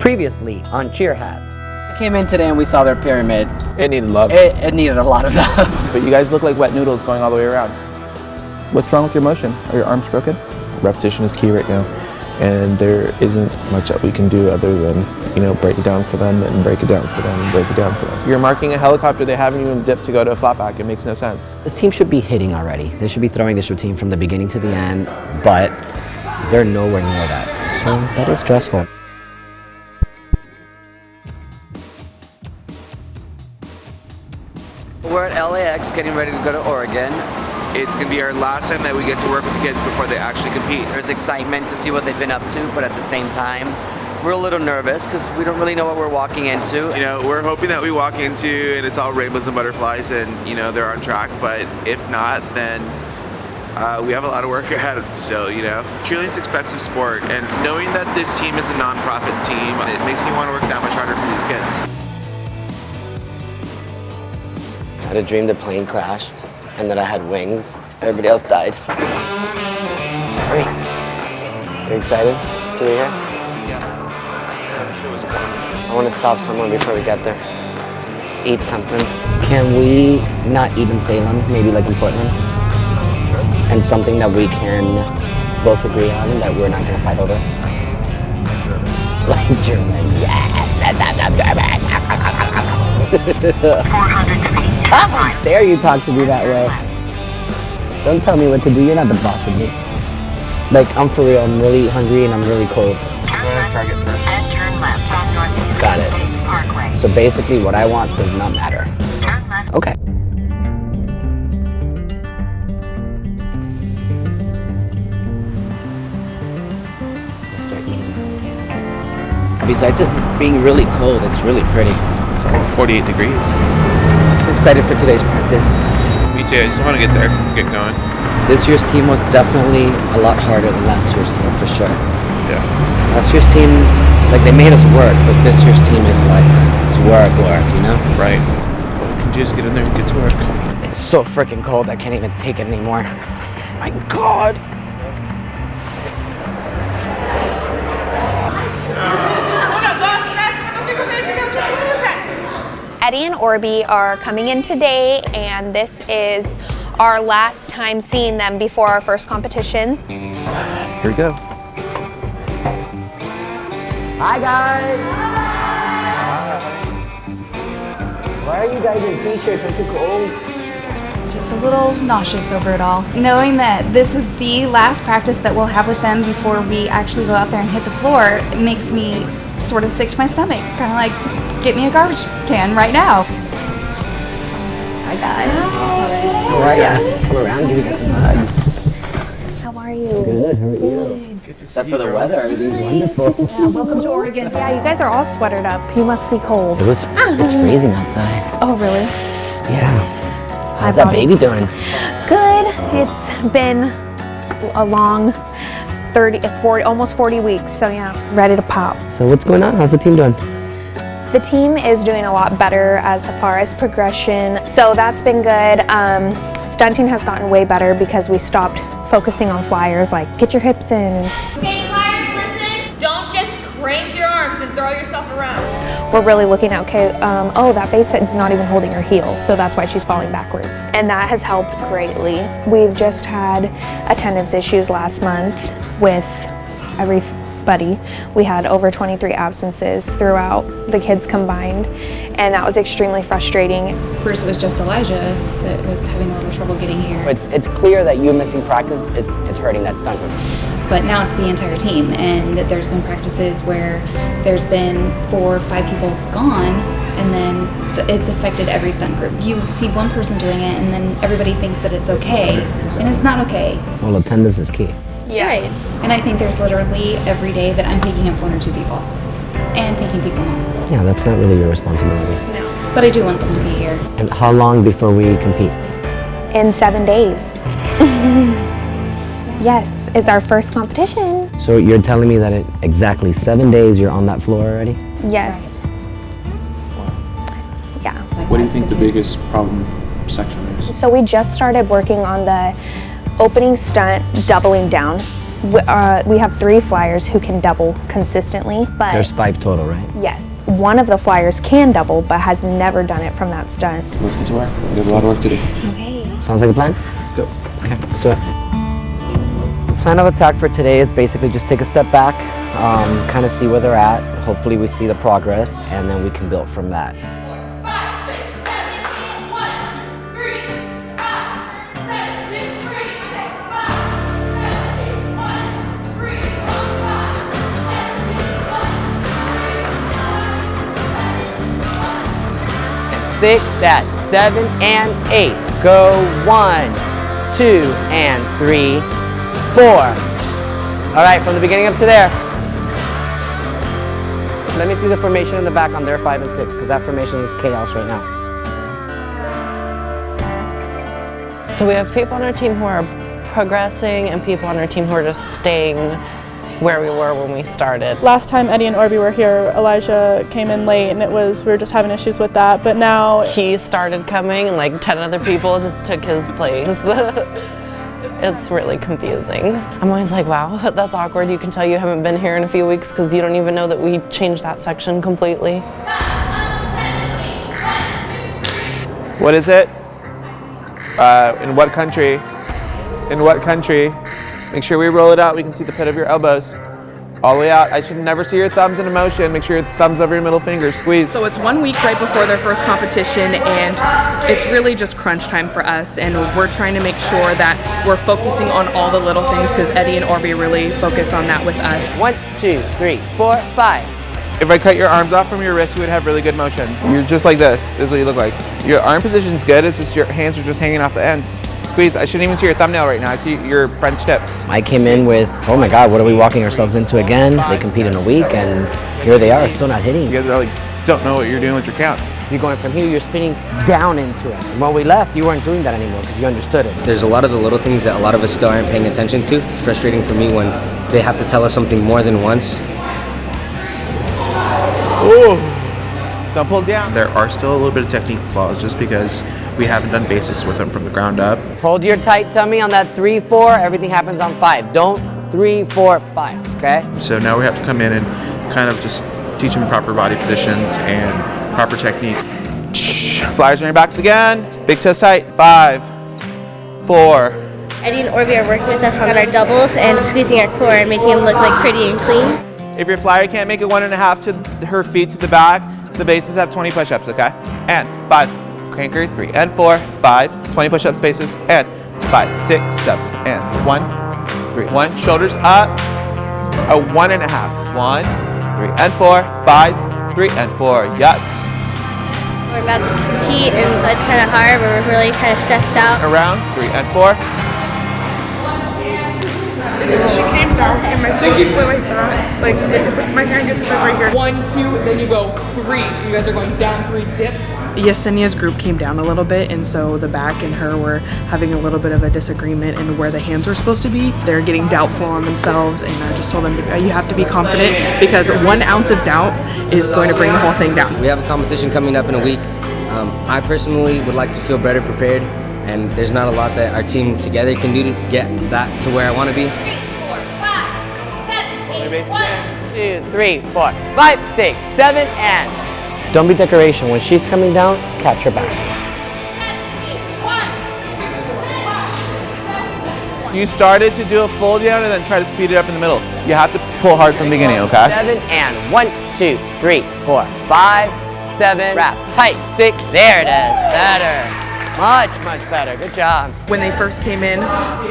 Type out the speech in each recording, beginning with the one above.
Previously on Cheerhab. I came in today and we saw their pyramid. It needed love. It needed a lot of love. But you guys look like wet noodles going all the way around. What's wrong with your motion? Are your arms broken? Repetition is key right now. And there isn't much that we can do other than, break it down for them and break it down for them and break it down for them. You're marking a helicopter, they haven't even dipped to go to a flatback. It makes no sense. This team should be hitting already. They should be throwing this routine from the beginning to the end, but they're nowhere near that. So that is stressful. We're at LAX getting ready to go to Oregon. It's going to be our last time that we get to work with the kids before they actually compete. There's excitement to see what they've been up to, but at the same time, we're a little nervous because we don't really know what we're walking into. We're hoping that we walk into and it's all rainbows and butterflies and, they're on track. But if not, then we have a lot of work ahead still, Cheerleading's an expensive sport, and knowing that this team is a non-profit team, it makes me want to work that much harder for these kids. I had a dream the plane crashed and that I had wings. Everybody else died. Sorry. Are you excited to be here? I want to stop somewhere before we get there. Eat something. Can we not eat in Salem? Maybe like in Portland? Sure. And something that we can both agree on that we're not going to fight over? Like German. Yes, let's have some German. How dare you talk to me that way? Don't tell me what to do, you're not the boss of me. Like, I'm for real, I'm really hungry and I'm really cold. Target first. And turn left on Northeast Got it. Parkway. So basically what I want does not matter. Turn left. Okay. Start eating. Besides it being really cold, it's really pretty. 48 degrees. I'm excited for today's practice. Me too, I just want to get there, get going. This year's team was definitely a lot harder than last year's team, for sure. Yeah. Last year's team, they made us work, but this year's team is it's work, Right. Well, we can just get in there and get to work. It's so freaking cold, I can't even take it anymore. My God. Eddie and Orby are coming in today, and this is our last time seeing them before our first competition. Here we go. Hi guys! Why are you guys in t-shirts? Are too cold? Just a little nauseous over it all. Knowing that this is the last practice that we'll have with them before we actually go out there and hit the floor, it makes me sort of sick to my stomach. Kind of like, get me a garbage can right now. Hi guys. Hi. How are ya? Come around, give you guys some hugs. How are you? Good, how are you? Except for the weather, everything's wonderful. Yeah, welcome to Oregon. Yeah, you guys are all sweatered up. You must be cold. It's freezing outside. Oh, really? Yeah. How's that baby doing? Good. It's been a long 40, almost 40 weeks, so yeah, ready to pop. So what's going on? How's the team doing? The team is doing a lot better as far as progression, so that's been good. Stunting has gotten way better because we stopped focusing on flyers like get your hips in. Hey flyers, listen! Don't just crank your arms and throw yourself around. We're really looking at, oh, that base head's not even holding her heel, so that's why she's falling backwards. And that has helped greatly. We've just had attendance issues last month with everybody. We had over 23 absences throughout the kids combined, and that was extremely frustrating. First it was just Elijah that was having a little trouble getting here. It's clear that you missing practice, it's hurting that stunt group. But now it's the entire team, and there's been practices where there's been 4 or 5 people gone, and then it's affected every stunt group. You see one person doing it, and then everybody thinks that it's okay, and it's not okay. Well, attendance is key. Yeah. Right. And I think there's literally every day that I'm picking up 1 or 2 people and taking people home. Yeah, that's not really your responsibility. No. But I do want them to be here. And how long before we compete? In 7 days. Yes, it's our first competition. So you're telling me that in exactly 7 days you're on that floor already? Yes. Yeah. What do you think the biggest problem section is? So we just started working on the opening stunt, doubling down. We have 3 flyers who can double consistently, but There's 5 total, right? yes, one of the flyers can double, but has never done it from that stunt. Let's get to work. We have a lot of work to do. Okay. Sounds like a plan? Let's go. Okay, let's do it. The plan of attack for today is basically just take a step back, kind of see where they're at. Hopefully we see the progress, and then we can build from that. 5, 6, 7, 8, 1, 2, 3, 5, 7, 2, 3, 5, 7, 8, 1, 3, 5, 7, 8, 1, 6, that's 7 and 8. Go 1, 2, and 3, 4. All right, from the beginning up to there. Let me see the formation in the back on their 5 and 6, because that formation is chaos right now. So we have people on our team who are progressing and people on our team who are just staying where we were when we started. Last time Eddie and Orby were here, ELIJA came in late and we were just having issues with that, but now He started coming and like 10 other people just took his place. It's really confusing. I'm always like, wow, that's awkward. You can tell you haven't been here in a few weeks because you don't even know that we changed that section completely. What is it? In what country? In what country? Make sure we roll it out. We can see the pit of your elbows. All the way out. I should never see your thumbs in a motion. Make sure your thumbs over your middle finger. Squeeze. So it's 1 week right before their first competition, and it's really just crunch time for us, and we're trying to make sure that we're focusing on all the little things because Eddie and Orby really focus on that with us. 1, 2, 3, 4, 5. If I cut your arms off from your wrist, you would have really good motion. You're just like this. This is what you look like. Your arm position's good. It's just your hands are just hanging off the ends. Squeeze. I shouldn't even see your thumbnail right now. I see your French tips. I came in with, oh my God, what are we walking ourselves into again? They compete in a week, and here they are, still not hitting. You guys are like, don't know what you're doing with your counts. You're going from here, you're spinning down into it. And when we left, you weren't doing that anymore because you understood it. There's a lot of the little things that a lot of us still aren't paying attention to. It's frustrating for me when they have to tell us something more than once. Ooh. Don't pull down. There are still a little bit of technique flaws just because we haven't done basics with them from the ground up. Hold your tight tummy on that 3, 4. Everything happens on 5. Don't 3, 4, 5, okay? So now we have to come in and kind of just teach them proper body positions and proper technique. Flyers on your backs again. Big toes tight. 5, 4. Eddie and Orby are working with us on our doubles and squeezing our core and making them look like pretty and clean. If your flyer can't make it 1.5 to her feet to the back, the bases have 20 push-ups, okay? And 5, cranker, 3 and 4, 5, 20 push-up spaces, and 5, 6, 7, and 1, 3, 1, shoulders up, a 1.5, 1, 3 and 4, 5, 3 and 4, yep. We're about to compete and it's kind of hard, but we're really kind of stressed out. Around, 3 and 4. she came down and my foot went like that. Like my hand gets stuck right here. 1, 2, then you go 3. You guys are going down 3, dip. Yes, Senia's group came down a little bit, and so the back and her were having a little bit of a disagreement in where the hands were supposed to be. They're getting doubtful on themselves, and I just told them you have to be confident because 1 ounce of doubt is going to bring the whole thing down. We have a competition coming up in a week. I personally would like to feel better prepared, and there's not a lot that our team together can do to get that to where I want to be. 3, 4, 5, 7, 8, 1, 2, 3, 4, 5, 6, 7, and don't be decoration. When she's coming down, catch her back. 7, 8, 1. You started to do a fold down and then try to speed it up in the middle. You have to pull hard from the beginning, okay? 7 and 1, 2, 3, 4, 5, 7. Wrap tight. 6. There it is. Better. Much, much better. Good job. When they first came in,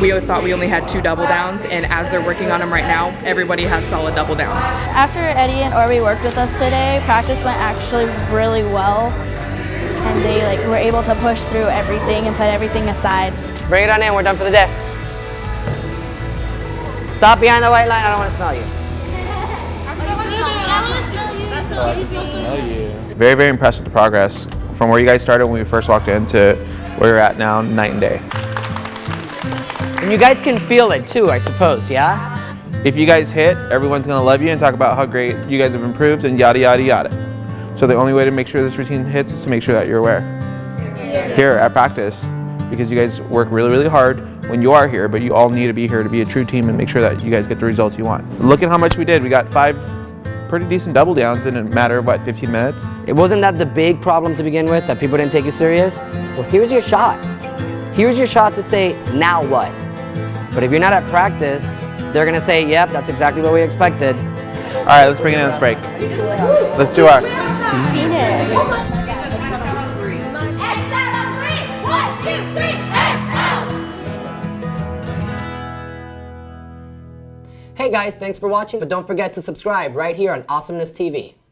we thought we only had 2 double downs, and as they're working on them right now, everybody has solid double downs. After Eddie and Orby worked with us today, practice went actually really well, and they were able to push through everything and put everything aside. Bring it on in. We're done for the day. Stop behind the white line. I don't want to smell you. Very, very impressed with the progress from where you guys started when we first walked in to where you're at now, night and day. And you guys can feel it too, I suppose, yeah? If you guys hit, everyone's gonna love you and talk about how great you guys have improved and yada, yada, yada. So the only way to make sure this routine hits is to make sure that you're aware. Here at practice, because you guys work really, really hard when you are here, but you all need to be here to be a true team and make sure that you guys get the results you want. Look at how much we did. We got 5 pretty decent double downs in a matter of, what, 15 minutes? It wasn't that the big problem to begin with, that people didn't take you serious? Well, here's your shot. Here's your shot to say, now what? But if you're not at practice, they're gonna say, yep, that's exactly what we expected. All right, let's bring it in, let's break. Let's do our... Hey guys, thanks for watching, but don't forget to subscribe right here on Awesomeness TV.